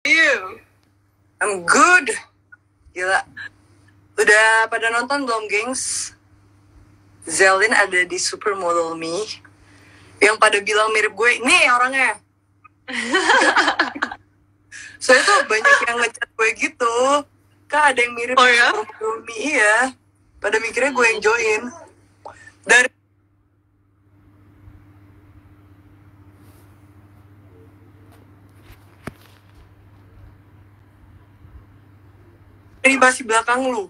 You? I'm good. Gila. Udah pada nonton belum, gengs? Zelin ada di Supermodel Me. Yang pada bilang mirip gue, nih orangnya. Soalnya tuh banyak yang ngechat gue gitu. Kak, ada yang mirip Oh ya? Supermodel Me, iya. Pada mikirnya gue yang join. Dari masih belakang lu.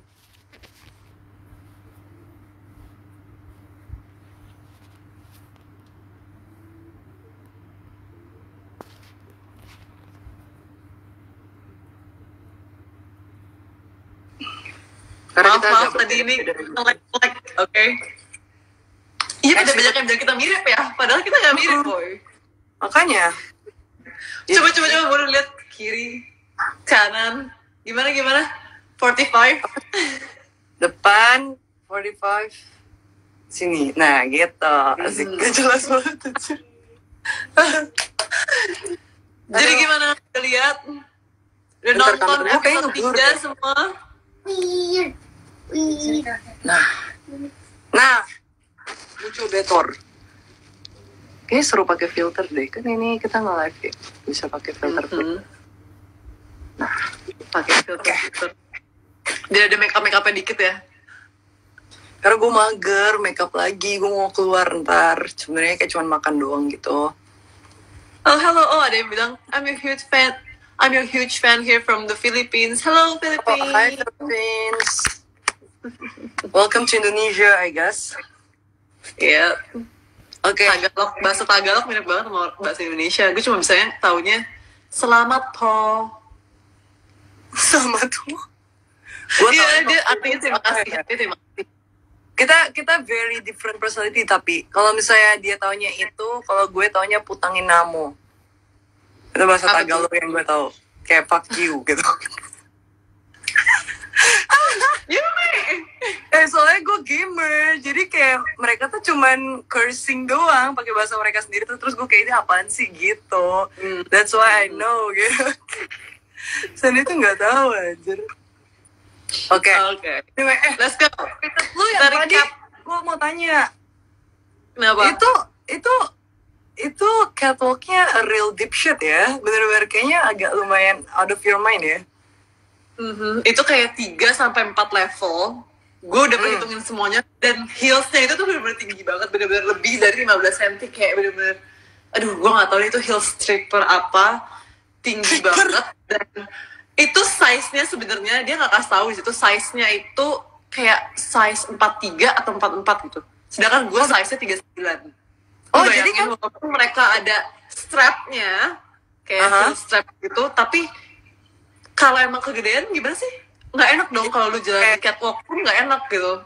Maaf tadi ini like, oke. Iya, ada banyak yang bilang kita mirip ya, padahal kita nggak mirip, boy. Makanya. Coba baru lihat kiri, kanan, gimana? 45. Depan 45. Sini. Nah, gitu. Asik. Gak jelas banget. Jadi gimana? Udah lihat? Udah nonton episode 3 semua? Nah, muncul Betor. Kayaknya seru pakai filter deh. Kan ini kita nge-live ya. Bisa pakai filter. Nah, pakai filter. Dia ada make-up-nya dikit ya? Karena gue mager, make-up lagi. Gue mau keluar ntar. Sebenarnya kayak cuma makan doang gitu. Oh, hello. Oh, ada yang bilang, I'm your huge fan here from the Philippines. Hello, Philippines. Oh, hi, Philippines. Welcome to Indonesia, I guess. Iya. Oke. Tagalog, bahasa Tagalog mirip banget sama bahasa Indonesia. Gue cuma bisanya taunya selamat po. Sama tuh. Iya, dia artinya terima kasih. Kita very different personality, tapi kalau misalnya dia taunya itu, kalau gue taunya putangin namo. Itu bahasa Tagalog yang gue tahu. Kayak fuck you gitu. Soalnya gue gamer, jadi kayak mereka tuh cuman cursing doang pakai bahasa mereka sendiri tuh, terus gue kayak ini apaan sih gitu. That's why I know gitu. Sandi tuh nggak tahu anjir. Oke. Anyway, Let's go. Lu yang tadi gue mau tanya. Kenapa? Itu catwalknya a real dipshit ya. Bener-bener kayaknya agak lumayan out of your mind ya. Itu kayak 3-4 level. Gue udah perhitungin semuanya. Dan heelsnya itu tuh bener-bener tinggi banget. Bener-bener lebih dari 15 cm. Kayak bener-bener, aduh, gue gak tahu itu heels stripper apa. Tinggi banget. Dan itu size-nya sebenarnya dia gak kasih tahu di situ. Size-nya itu kayak size 43 atau 44 gitu. Sedangkan gue size-nya 39. Oh, jadi kan walaupun mereka ada strap-nya kayak heel strap gitu, tapi kalau emang kegedean gimana sih? Nggak enak dong kalau lu jalan catwalk pun nggak enak gitu.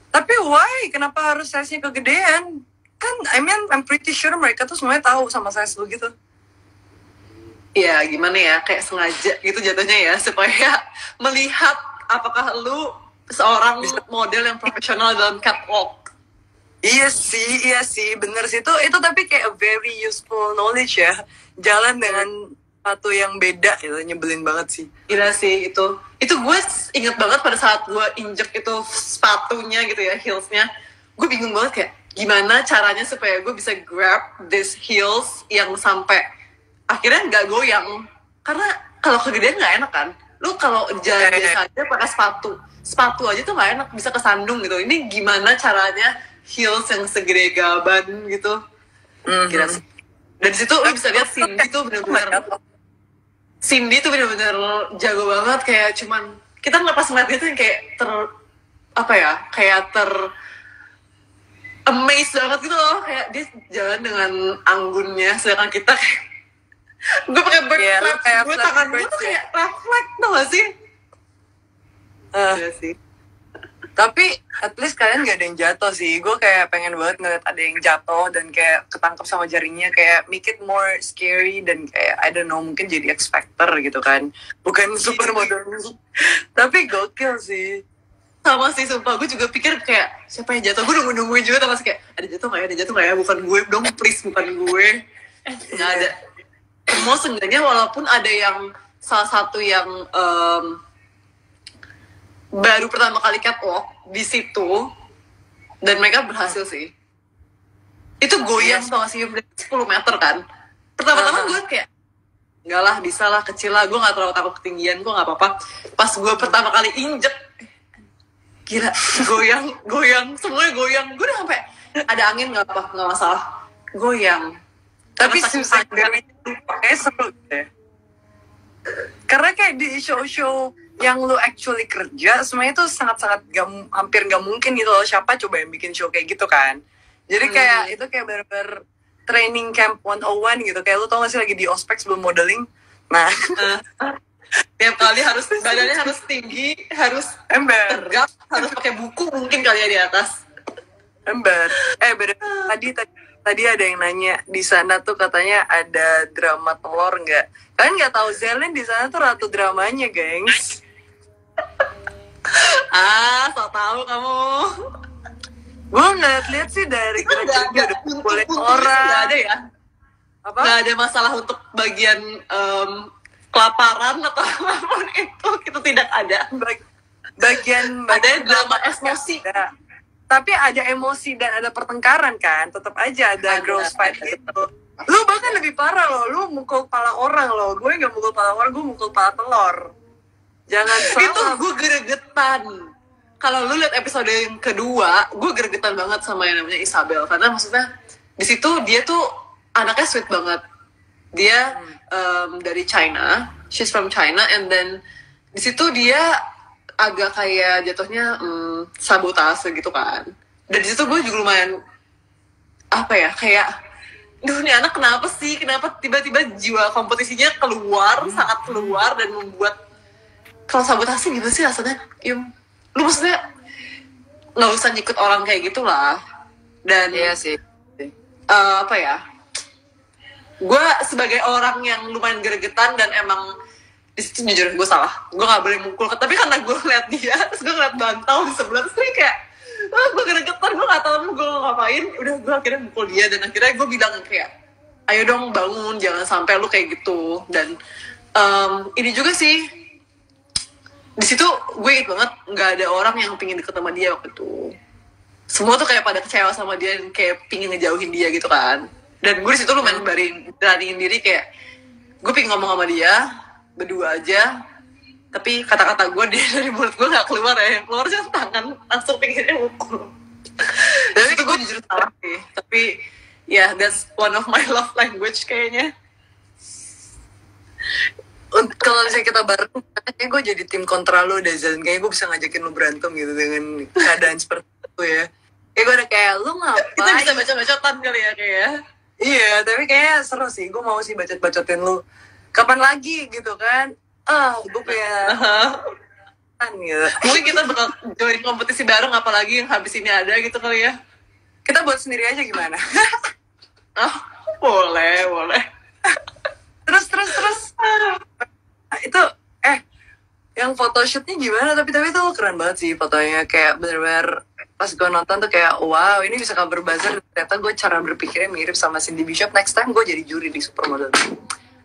Tapi why? Kenapa harus size-nya kegedean? Kan, I'm pretty sure mereka tuh semuanya tahu sama size lu gitu. Ya gimana ya, kayak sengaja gitu jatuhnya ya, supaya melihat apakah lu seorang model yang profesional dalam catwalk. Iya sih, bener sih. Itu tapi kayak a very useful knowledge ya. Jalan dengan sepatu yang beda, itu nyebelin banget sih. Gila sih itu gue inget banget pada saat gue injek itu sepatunya gitu ya, heelsnya. Gue bingung banget kayak, gimana caranya supaya gue bisa grab this heels yang sampai akhirnya nggak goyang. Karena kalau kegedean nggak enak kan. Lu kalau jalan biasa aja pakai sepatu aja tuh nggak enak, bisa kesandung gitu. Ini gimana caranya heels yang segede gaban gitu. Kira sih. Dan di situ lu bisa lihat Cindy tuh bener-bener jago banget, kayak cuman kita pas ngeliat dia tuh yang kayak amazed banget gitu loh, kayak dia jalan dengan anggunnya, sedangkan kita kayak gue pakai bird flaps, gue tangan gue tuh kayak reflect, tau gak sih? Iya sih. Tapi at least kalian gak ada yang jatuh sih. Gue kayak pengen banget ngeliat ada yang jatuh dan kayak ketangkep sama jaringnya, kayak make it more scary dan kayak I don't know, mungkin jadi X Factor gitu kan. Bukan supermodel. Tapi gokil sih. Sama sih, sumpah. Gue juga pikir kayak siapa yang jatuh. Gue nungguin juga, tapi kayak ada jatuh gak ya? Bukan gue dong, please, bukan gue. Gak ada. semua seenggaknya walaupun ada yang salah satu yang baru pertama kali catwalk di situ dan mereka berhasil sih. Itu goyang tau gak sih 10 meter kan. Pertama-tama gue kayak enggak lah, bisa lah, kecil lah, gue gak terlalu takut ketinggian, gue gak apa-apa. Pas gue pertama kali injek, gila, goyang, semuanya goyang. Gue udah sampai ada angin gak apa, gak masalah, goyang. Tapi susah kayak seru deh. Karena kayak di show-show yang lu actually kerja, semuanya tuh sangat-sangat hampir gak mungkin gitu loh. Siapa coba yang bikin show kayak gitu kan. Jadi kayak itu kayak bener-bener training camp 101 gitu. Kayak lu tau gak sih lagi di ospek sebelum modeling. Nah tiap kali harus badannya harus tinggi, harus tegak, harus pakai buku mungkin kali ya di atas. Tadi ada yang nanya di sana tuh katanya ada drama telur nggak? Kalian nggak tahu Zelin di sana tuh ratu dramanya, gengs. So tahu kamu. Gue ngeliat sih dari kerja udah boleh orang. Nggak ada ya? Apa? Nggak ada masalah untuk bagian kelaparan atau apapun itu tidak ada. Bagian ada drama emosi. Tapi ada emosi dan ada pertengkaran kan, tetap aja ada girls fight gitu. Lu bahkan lebih parah loh, lu mukul kepala orang loh. Gue nggak mukul kepala orang, gue mukul kepala telur. Jangan salah. Itu gue gregetan. Kalau lu lihat episode yang kedua, gue gregetan banget sama yang namanya Isabel, karena maksudnya di situ dia tuh anaknya sweet banget. Dia dari China, she's from China, and then di situ dia agak kayak jatuhnya sabotase gitu kan. Dan di situ gue juga lumayan apa ya, kayak duh ini anak kenapa sih, kenapa tiba-tiba jiwa kompetisinya keluar, sangat keluar, dan membuat kalau sabotase gitu sih rasanya lu maksudnya nggak usah ngikut orang kayak gitulah. Dan iya sih apa ya, gue sebagai orang yang lumayan gregetan dan emang di situ jujur gue salah, gue nggak boleh mukul, tapi karena gue ngeliat dia, terus gue ngeliat bantal di sebelah, terus kayak gue gregetan, gue nggak tahu gue ngapain. Udah gue akhirnya mukul dia, dan akhirnya gue bilang kayak ayo dong bangun, jangan sampai lu kayak gitu. Dan ini juga sih di situ gue inget banget nggak ada orang yang pingin deket sama dia waktu itu. Semua tuh kayak pada kecewa sama dia dan kayak pingin ngejauhin dia gitu kan. Dan gue di situ lumayan beraniin diri, kayak gue pingin ngomong sama dia berdua aja, tapi kata-kata gue dari mulut gue nggak keluar ya, keluar aja tangan, langsung pinggirnya mukul. Tapi itu gue jujur salah sih, tapi ya that's one of my love language kayaknya. Kalau misalnya kita bareng, kayaknya gue jadi tim kontra lo deh, Zan. Kayaknya gue bisa ngajakin lo berantem gitu dengan keadaan seperti itu ya. Kayak gue udah kayak, lo ngapain? Kita bisa baca-bacotan kali ya kayaknya. Iya, tapi kayaknya seru sih. Gue mau sih bacot-bacotin lo. Kapan lagi gitu kan? Gue pengen gitu. Mungkin kita bakal join kompetisi bareng, apalagi yang habis ini ada gitu kali ya. Kita buat sendiri aja gimana? Boleh. Terus itu yang photoshootnya gimana? Tapi itu keren banget sih fotonya, kayak bener-bener pas gue nonton tuh kayak wow, ini bisa cover buzzer. Ternyata gue cara berpikirnya mirip sama Cindy Bishop. Next time gue jadi juri di Supermodel.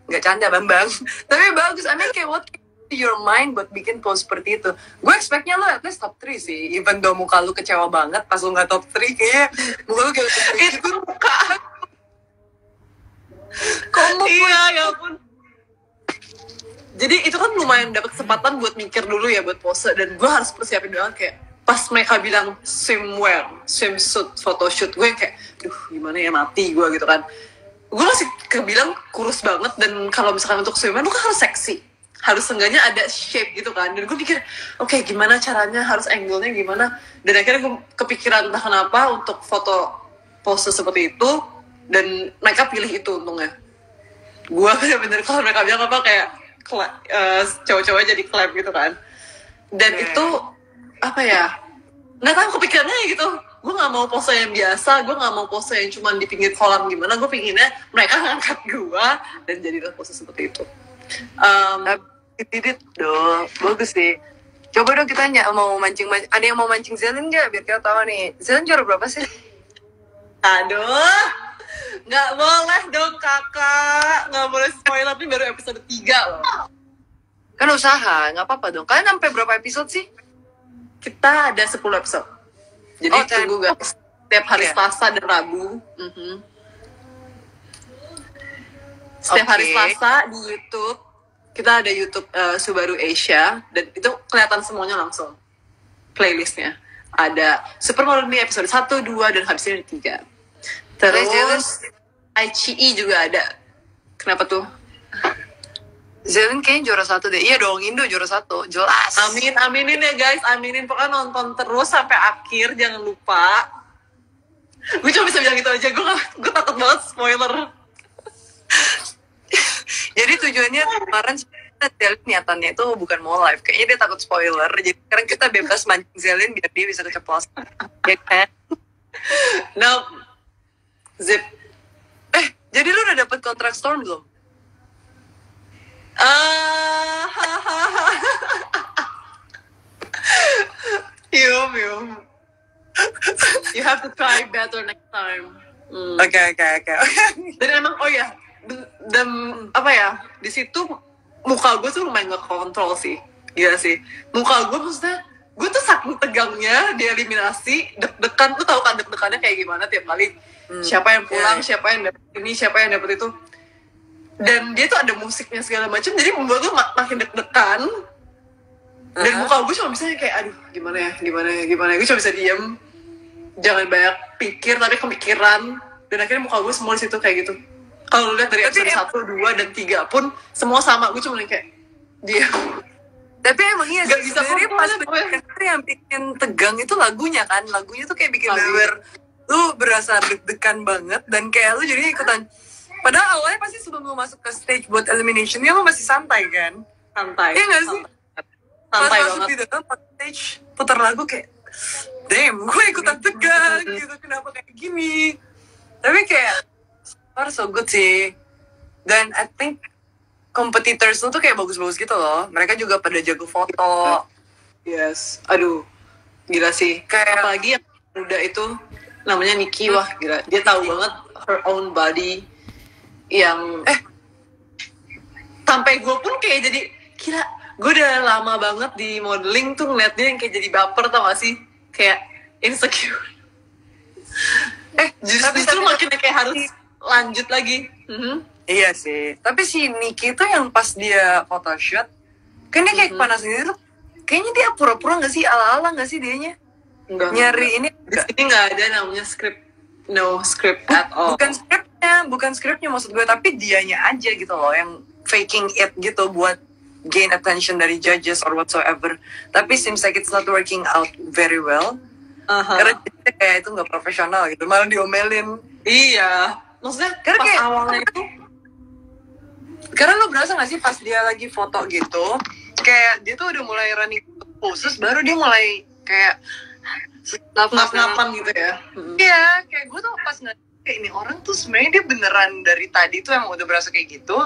Nggak canda Bambang. Tapi bagus, I mean kayak what your mind buat bikin pose seperti itu. Gue expect-nya lo at least top 3 sih. Even though muka lu kecewa banget pas lu gak top 3, kayaknya muka lu kayak itu muka komuk. Iya ya ampun. Jadi itu kan lumayan dapat kesempatan buat mikir dulu ya buat pose, dan gue harus persiapin banget. Kayak pas mereka bilang swimwear, swimsuit, photoshoot, gue kayak duh gimana ya, mati gue gitu kan. Gue masih kebilang kurus banget, dan kalau misalkan untuk swimwear lu kan harus seksi, harus seenggaknya ada shape gitu kan. Dan gue pikir oke, gimana caranya, harus angle-nya gimana. Dan akhirnya gue kepikiran entah kenapa untuk foto pose seperti itu, dan mereka pilih itu untungnya. Gue bener-bener kalau mereka bilang apa kayak cowok-cowoknya jadi clap gitu kan. Dan itu apa ya, nggak tahu kepikirannya gitu. Gue nggak mau pose yang biasa, gue nggak mau pose yang cuma di pinggir kolam gimana. Gue pinginnya mereka ngangkat gue dan jadilah pose seperti itu. Didit dong, bagus sih. Coba dong kita mau mancing. Ada yang mau mancing Zelin nggak? Biar kita tahu nih. Zelin juara berapa sih? Aduh, Nggak boleh dong kakak, nggak boleh spoiler, ini baru episode 3 loh. Kan usaha, nggak apa-apa dong. Kalian sampai berapa episode sih? Kita ada 10 episode. Jadi tunggu guys, setiap hari Selasa dan Rabu. Setiap hari Selasa di YouTube. Kita ada YouTube Subaru Asia, dan itu kelihatan semuanya langsung. Playlistnya. Ada Supermodel Me episode 1, 2, dan habis ini 3. Terus ICE juga ada. Kenapa tuh? Zelin kayaknya juara 1 deh. Iya dong, Indo juara 1. Jelas. Aminin ya guys, aminin. Pokoknya nonton terus sampai akhir, jangan lupa. Gue cuma bisa bilang gitu aja, gue takut banget spoiler. Jadi tujuannya kemarin Zelin niatannya itu bukan mau live. Kayaknya dia takut spoiler. Jadi sekarang kita bebas mancing Zelin biar dia bisa keceplosan. Ya kan? Nah, Zip. Jadi lu udah dapet kontrak Storm belum? Yum. You have to try better next time. Oke. Dan emang dan apa ya, di situ muka gue tuh lumayan nggak kontrol sih, gila sih. Muka gue maksudnya, gue tuh saking tegangnya di eliminasi, deg-degan, tuh tau kan deg-degannya kayak gimana tiap kali. Siapa yang pulang, siapa yang dapet ini, siapa yang dapet itu. Dan dia tuh ada musiknya segala macam, jadi membuat gue makin deg-degan. Dan muka gue cuma bisa kayak, aduh gimana ya, gue cuma bisa diem, jangan banyak pikir tapi kepikiran. Dan akhirnya muka gue semua di situ kayak gitu. Kalau lihat dari episode 1, 2, dan 3 pun semua sama, gue cuma kayak dia. Tapi emang iya gak bisa sebenarnya pas yang bikin tegang itu lagunya kan. Lagunya tuh kayak bikin bener lu berasa deg-degan banget, dan kayak lu jadinya ikutan. Padahal awalnya pasti sebelum lu masuk ke stage buat eliminationnya lu masih santai kan? Santai. Iya gak sih? Santai pas masuk di dalam stage putar lagu kayak, damn, gue ikutan tegang gitu, kenapa kayak gini? Tapi kayak so good sih. Dan I think competitors tuh kayak bagus-bagus gitu loh. Mereka juga pada jago foto. Yes. Aduh, gila sih. Kayak apalagi yang muda itu namanya Nikki, wah gila. Dia tahu banget her own body. Yang sampai gue pun kayak jadi gila. Gue udah lama banget di modeling tuh ngeliat dia yang kayak jadi baper, tau gak sih? Kayak insecure. Justru makin kayak harus lanjut lagi. Iya sih. Tapi si Nikki tuh yang pas dia photoshoot, kan dia kayak panas gitu tuh. Kayaknya dia pura-pura gak sih? Ala-ala gak sih dianya? Enggak. Nyari ini. Di sini gak ada namanya script. No script at all. Bukan skripnya maksud gue, tapi dianya aja gitu loh yang faking it gitu buat gain attention dari judges or whatsoever. Tapi seems like it's not working out very well. Karena kayak itu gak profesional gitu, malah diomelin. Iya. Maksudnya karena pas kayak awalnya itu, karena lo berasa gak sih pas dia lagi foto gitu, kayak dia tuh udah mulai running poses, baru dia mulai kayak nafas-napan gitu ya. Iya, kayak gue tuh pas ngeliat kayak ini orang tuh sebenarnya dia beneran dari tadi tuh emang udah berasa kayak gitu,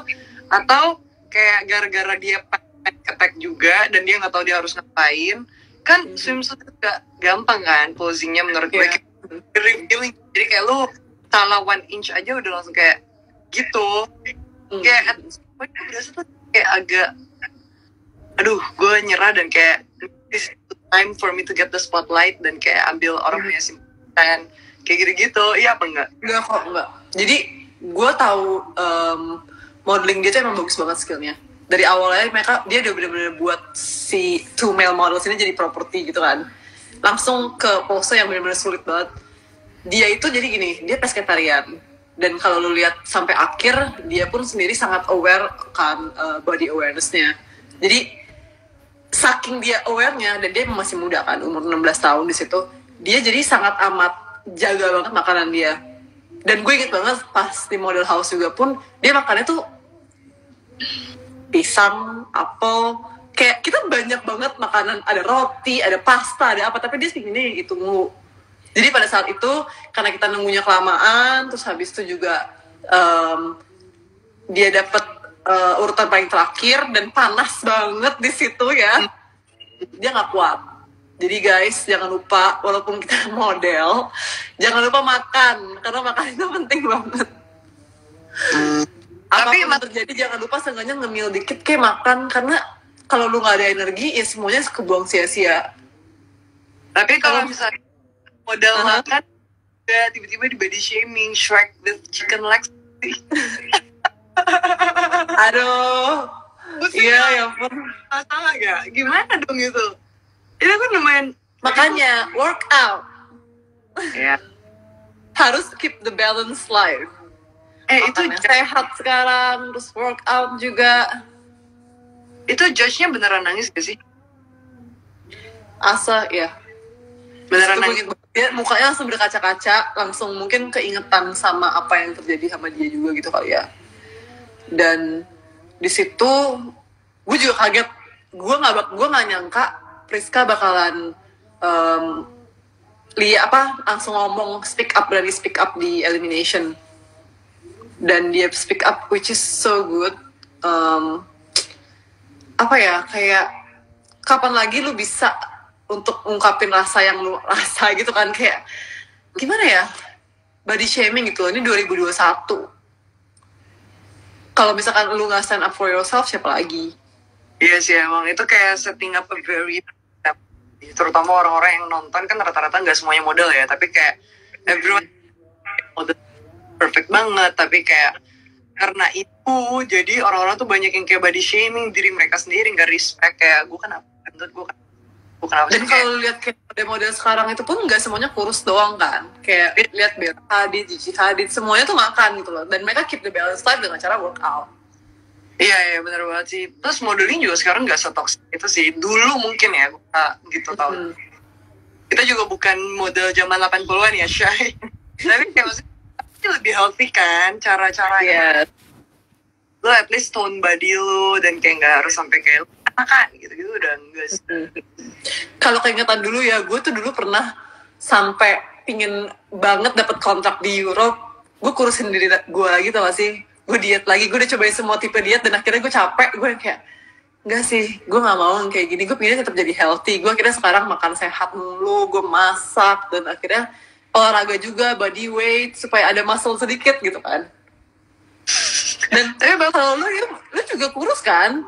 atau kayak gara-gara dia ketek juga dan dia nggak tahu dia harus ngapain. Kan swimsuit gak gampang kan posingnya menurut gue, kayak revealing. Jadi kayak lu salah 1 inch aja udah langsung kayak gitu. Kayak gue berasa tuh kayak agak, aduh gue nyerah, dan kayak this time for me to get the spotlight, dan kayak ambil orang punya simpan kayak gitu-gitu. Iya apa enggak? Enggak. Jadi gue tahu modeling dia tuh emang bagus banget skillnya. Dari awalnya dia udah bener-bener buat si 2 male models ini jadi properti gitu kan. Langsung ke pose yang bener-bener sulit banget. Dia itu jadi gini, dia pescetarian. Dan kalau lu lihat sampai akhir, dia pun sendiri sangat aware kan body awareness-nya. Jadi saking dia aware-nya, dan dia masih muda kan, umur 16 tahun di situ, dia jadi sangat amat jaga banget makanan dia. Dan gue inget banget pas di model house juga pun, dia makannya tuh pisang, apel, kayak kita banyak banget makanan, ada roti, ada pasta, ada apa, tapi dia ini itu mulu. Jadi pada saat itu, karena kita nunggunya kelamaan, terus habis itu juga dia dapet urutan paling terakhir, dan panas banget di situ ya, dia nggak kuat. Jadi guys, jangan lupa, walaupun kita model, jangan lupa makan, karena makan itu penting banget. Tapi Apapun yang terjadi jangan lupa seenggaknya ngemil dikit kayak makan, karena kalau lu nggak ada energi ya semuanya kebuang sia-sia. Tapi kalau misalnya modal Aha. makan udah tiba-tiba di body shaming Shrek with chicken legs. Aduh, iya ya ampun. Masalah gak? Gimana dong itu? Itu kan lumayan. Makanya work out, Ya. harus keep the balance life. Itu Makan yang sehat sekarang, terus work out juga. judge-nya beneran nangis gak sih? Asa ya. Beneran Itu nangis. dia mukanya langsung berkaca-kaca, langsung mungkin keingetan sama apa yang terjadi sama dia juga gitu kali ya. Dan di situ gue juga kaget, gue nggak nyangka Priska bakalan langsung ngomong berani speak up di elimination, dan dia speak up which is so good. Kayak kapan lagi lu bisa untuk ungkapin rasa yang lu rasa gitu kan, kayak gimana ya, body shaming gitu. Ini 2021, kalau misalkan lu nggak stand up for yourself, siapa lagi? Iya sih, emang itu kayak setting up a very, terutama orang-orang yang nonton kan rata-rata nggak semuanya model ya, tapi kayak everyone model perfect banget, tapi kayak karena itu jadi orang-orang tuh banyak yang kayak body shaming diri mereka sendiri, nggak respect, kayak gue kenapa Dan kalau lihat kayak model sekarang itu pun nggak semuanya kurus doang kan, kayak lihat Bella Hadid, Gigi Hadid, semuanya tuh makan gitu loh, dan mereka keep the balance life dengan cara workout. Iya, benar banget sih. Terus modeling juga sekarang nggak setoksik itu sih. Dulu mungkin ya, gitu tahun. Kita juga bukan model zaman 80-an ya, Shay. Tapi kayak maksudnya lebih healthy kan, cara-caranya. Lo at least tone body lo, dan kayak nggak harus sampai kayak makan gitu-gitu udah enggak sih. Kalau keingetan dulu ya, gue tuh dulu pernah sampai pingin banget dapat kontrak di Europe. Gue kurusin diri gue lagi, tau gak sih? Gue diet lagi, gue udah cobain semua tipe diet, dan akhirnya gue capek. Gue kayak, enggak sih, gue gak mau yang kayak gini. Gue pengen tetap jadi healthy. Gue akhirnya sekarang makan sehat mulu, gue masak, dan akhirnya olahraga juga, body weight, supaya ada muscle sedikit gitu kan. Dan kalau lu juga kurus kan?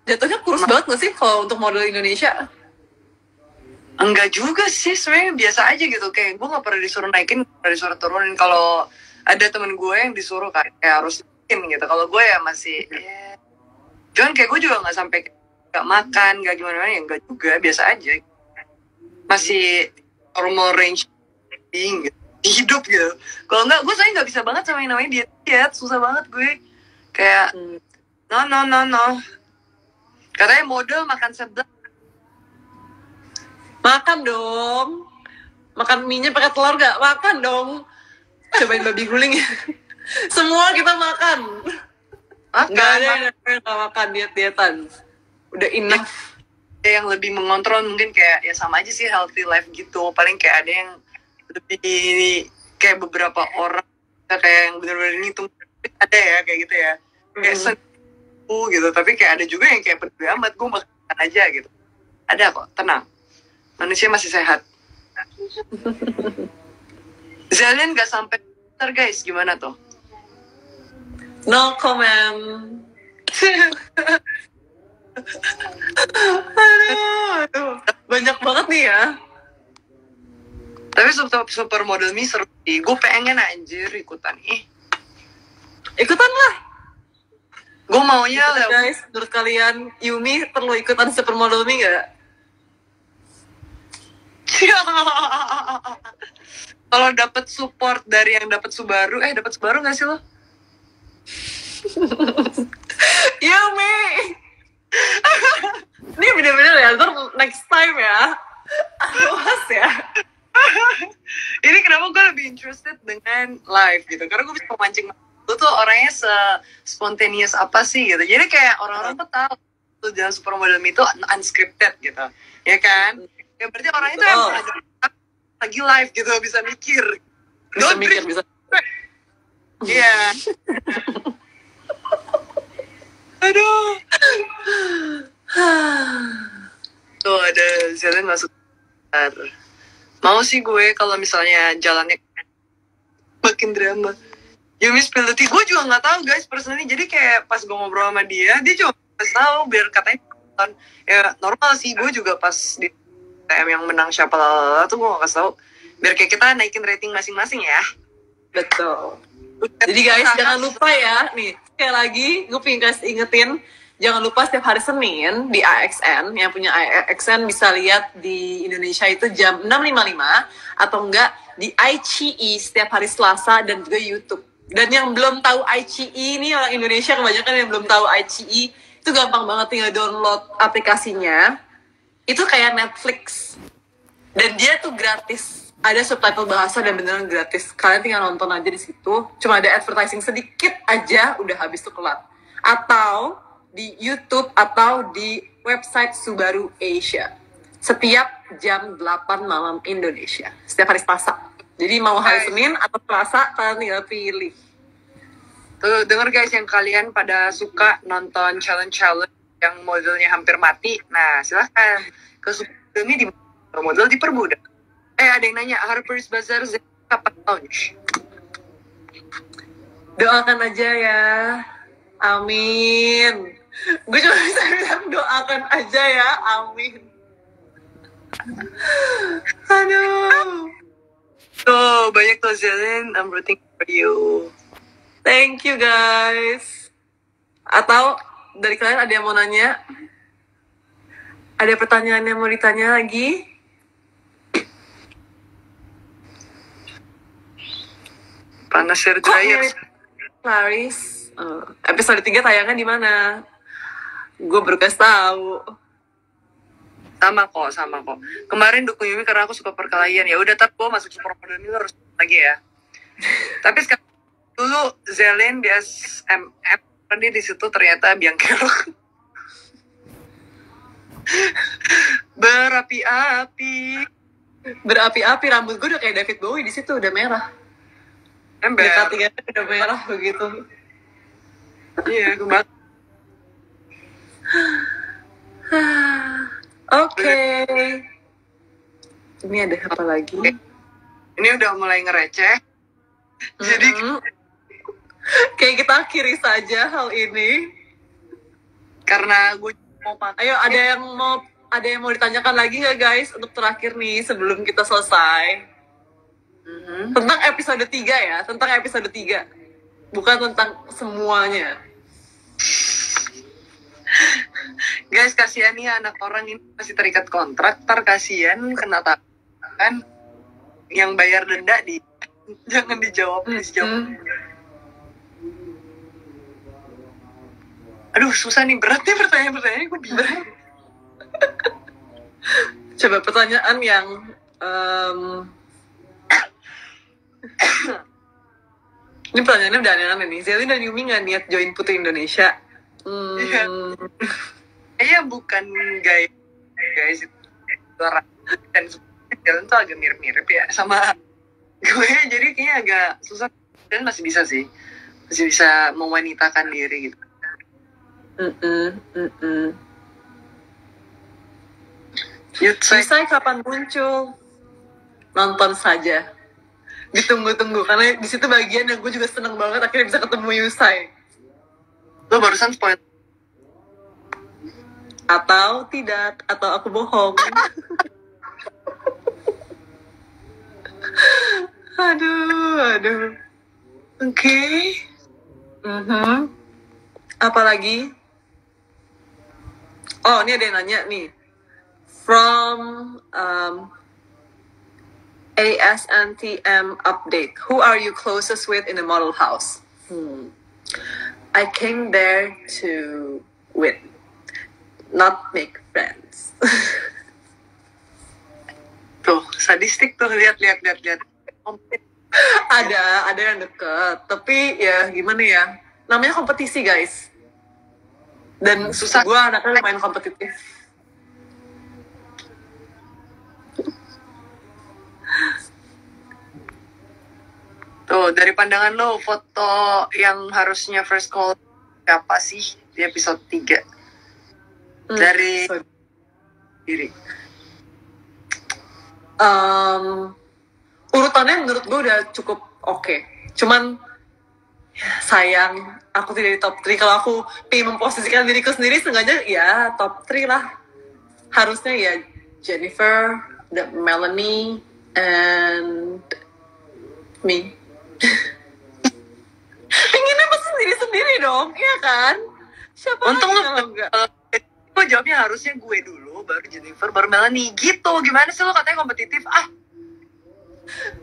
Jatuhnya kurus banget gak sih kalau untuk model Indonesia? Enggak juga sih, sebenarnya biasa aja gitu. Kayak gue gak pernah disuruh naikin, gak pernah disuruh turunin. Kalau ada temen gue yang disuruh kayak harus naikin gitu. Kalau gue ya masih, cuman kayak gue juga gak sampai gak makan, gak gimana-gimana, ya enggak juga, biasa aja. Masih normal range gitu, hidup gitu. Kalau enggak, gue soalnya gak bisa banget sama yang namanya diet, susah banget gue. Kayak, no. Katanya model makan seblak. Makan dong. Makan mie-nya pakai telur gak? Makan dong. Cobain babi guling ya. Semua kita makan. Gak ada yang gak makan diet-dietan. Udah enough. Yang lebih mengontrol mungkin kayak ya sama aja sih, healthy life gitu. Paling kayak ada yang lebih kayak beberapa orang kayak yang benar-benar ngitung, ada ya kayak gitu ya. Kayak gitu, tapi kayak ada juga yang kayak peduli amat, gue makan aja gitu. Ada kok, tenang, manusia masih sehat. Zalian gak sampai besar guys, gimana tuh? No comment. Aduh, banyak banget nih ya. Tapi supermodel mie seru sih, gue pengen anjir ikutan. Ikutan lah. Gue maunya lah guys, menurut kalian Yumi perlu ikutan supermodel mie gak? Kalau dapat support dari yang dapat Subaru, dapat Subaru nggak sih lo? Yumi, ini bener-bener ya, ntar next time ya, awas ya. Ini kenapa gue lebih interested dengan live gitu, karena gue bisa memancing lu tuh orangnya spontaneous apa sih gitu. Jadi kayak orang-orang tuh tahu tuh jalan supermodel itu unscripted gitu, ya kan? Ya berarti orang itu emang lagi live gitu, bisa mikir. Bisa. Iya. Aduh. Tuh ada Zelen masuk. Mau sih gue kalau misalnya jalannya makin drama. Yumi Spilluti, gue juga nggak tahu guys personally. Jadi kayak pas gue ngobrol sama dia cuma kasih tahu biar katanya nonton. Ya normal sih, gue juga pas di TM yang menang siapa lalala tuh gue nggak kasih tahu. Biar kayak kita naikin rating masing-masing ya. Betul. Jadi guys, jangan lupa ya, nih sekali lagi gue pengen kasih ingetin, jangan lupa setiap hari Senin di AXN, yang punya AXN bisa lihat di Indonesia itu jam 6.55 atau enggak di iQIYI setiap hari Selasa dan juga YouTube. Dan yang belum tahu iQIYI ini, orang Indonesia kebanyakan yang belum tahu iQIYI, itu gampang banget, tinggal download aplikasinya. Itu kayak Netflix. Dan dia tuh gratis. Ada subtitle bahasa dan beneran gratis. Kalian tinggal nonton aja di situ. Cuma ada advertising sedikit aja, udah habis tuh kelar. Atau di YouTube atau di website Subaru Asia. Setiap jam 8 malam Indonesia. Setiap hari Selasa. Jadi mau hari Senin atau Selasa, kalian tinggal pilih. Tuh, denger guys, yang kalian pada suka nonton challenge-challenge yang modelnya hampir mati, nah silahkan ke Subaru ini di model dipermudah. Ada yang nanya, Harper's Bazaar kapan launch? Doakan aja ya. Amin. Gue cuma bisa bilang doakan aja ya. Amin. Aduh. Tuh, banyak tuh Zelin, I'm rooting for you. Thank you guys. Atau dari kalian ada yang mau nanya? Ada pertanyaan yang mau ditanya lagi? Panas Sir Dryers. Clarice, episode 3 tayangnya di mana? Gue baru kasih tahu. Sama kok. Kemarin dukung Yumi karena aku suka perkelahian. Ya udah, tapi gue masuk supermodel ini harus lagi ya. Tapi sekarang dulu Zelin di SMM, dia di situ ternyata Biankerok. Berapi-api, rambut gue udah kayak David Bowie di situ, udah merah. Dekat tiga udah merah begitu. Iya, kembali. Oke. Ini ada apa lagi? Ini udah mulai ngereceh. Jadi kayak kita akhiri saja hal ini. Karena gue mau pakai. Ayo, ada yang mau ditanyakan lagi nggak guys untuk terakhir nih sebelum kita selesai? Tentang episode 3 ya, tentang episode 3. Bukan tentang semuanya. Guys, kasihan nih anak orang ini masih terikat kontrak, kasihan kena tangan yang bayar denda di jangan dijawab, please jawab. Aduh, susah nih, berat nih pertanyaan-pertanyaannya, gue bingung. Coba pertanyaan yang ini pertanyaannya udah aneh-aneh nih. Zelin dan Yumi nggak niat join Putri Indonesia? Iya, bukan guys itu suara dan Zelin tuh agak mirip-mirip ya sama gue, jadi kayaknya agak susah. Dan masih bisa sih, masih bisa mewanitakan diri gitu. Yusai kapan muncul? Nonton saja. Ditunggu-tunggu, karena di situ bagian yang gue juga seneng banget akhirnya bisa ketemu Yusai. Lo barusan spoil atau tidak, atau aku bohong? aduh. Oke. Apalagi? Oh, ini ada yang nanya nih. From ASNTM update. Who are you closest with in the model house? I came there to win, not make friends. Tuh, sadistik tuh, lihat. Ada yang deket, tapi ya gimana ya? Namanya kompetisi guys. Dan susah, gue anaknya lumayan kompetitif. Tuh, dari pandangan lo, foto yang harusnya first call siapa sih di episode 3? Dari diri. Urutannya menurut gue udah cukup oke. Cuman sayang, aku tidak di top 3. Kalau aku pengen memposisikan diriku sendiri, sengaja ya top 3 lah. Harusnya ya Jennifer, Melanie, and me. Pengennya pasti sendiri-sendiri dong, iya kan? Siapa Untung lagi lu kalau enggak? gue jawabnya harusnya gue dulu, baru Jennifer, baru Melanie gitu. Gimana sih lo katanya kompetitif?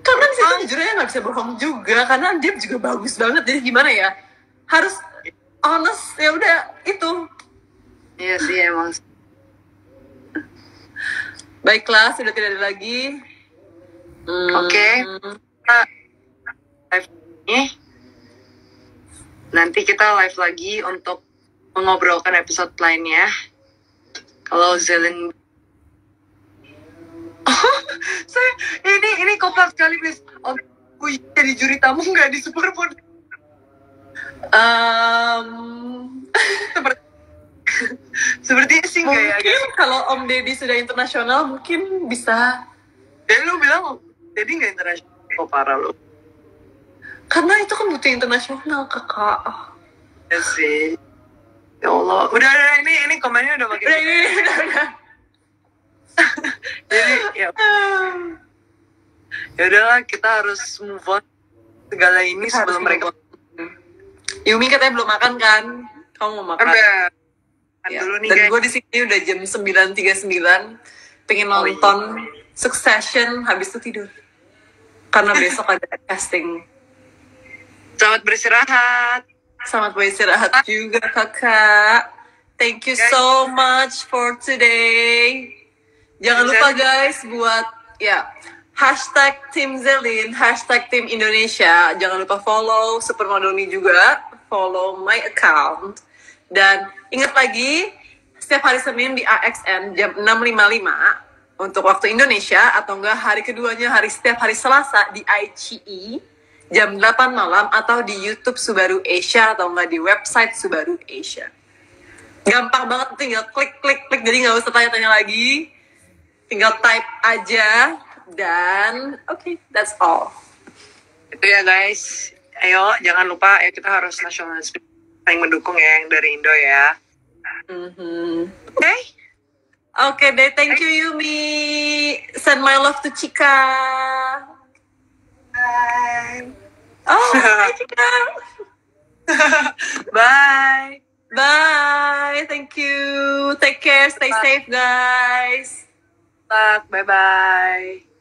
Karena di situ jujur aja nggak bisa bohong juga, karena dia juga bagus banget. Jadi gimana ya? Harus honest, ya udah itu. Iya sih emang. Baiklah, sudah tidak ada lagi. Oke. Kita live ini. Nanti kita live lagi untuk mengobrolkan episode lainnya. Kalau Zelen ini kompleks sekali, please. Oh, gue jadi juri tamu nggak di Superbowl? Sepertinya sih nggak ya. Mungkin kalau Om Deddy sudah internasional mungkin bisa. Dan lu bilang jadi nggak internasional? Oh parah lu. Karena itu kan butuh internasional, kakak. Ya sih. Ya Allah. Udah ini komennya udah makin. Udah. Jadi ya udahlah, kita harus move on segala ini sebelum mereka. Yumi katanya belum makan kan? Kamu mau makan? Ya. Dulu nih, dan gue di sini udah jam 9.39, pengen nonton Succession, habis itu tidur. Karena besok ada casting. Selamat beristirahat. Selamat beristirahat juga, kakak. Thank you so much for today. Jangan lupa guys buat hashtag Team Zelin, hashtag Team Indonesia. Jangan lupa follow Supermodel.me juga, follow my account. Dan ingat lagi, setiap hari Senin di AXN jam 6.55 untuk waktu Indonesia, atau enggak hari keduanya setiap hari Selasa di ICE jam 8 malam, atau di YouTube Subaru Asia, atau enggak di website Subaru Asia. Gampang banget, tinggal klik, jadi nggak usah tanya-tanya lagi. Tinggal type aja, dan okay, that's all. Itu ya guys. Ayo, jangan lupa ya, kita harus nasionalisme yang mendukung ya, yang dari Indo ya. Okay deh, thank you Yumi. Send my love to Chika. Bye. Oh, hi Chika. Bye. Bye. Thank you. Take care. Stay safe, guys. Bye bye.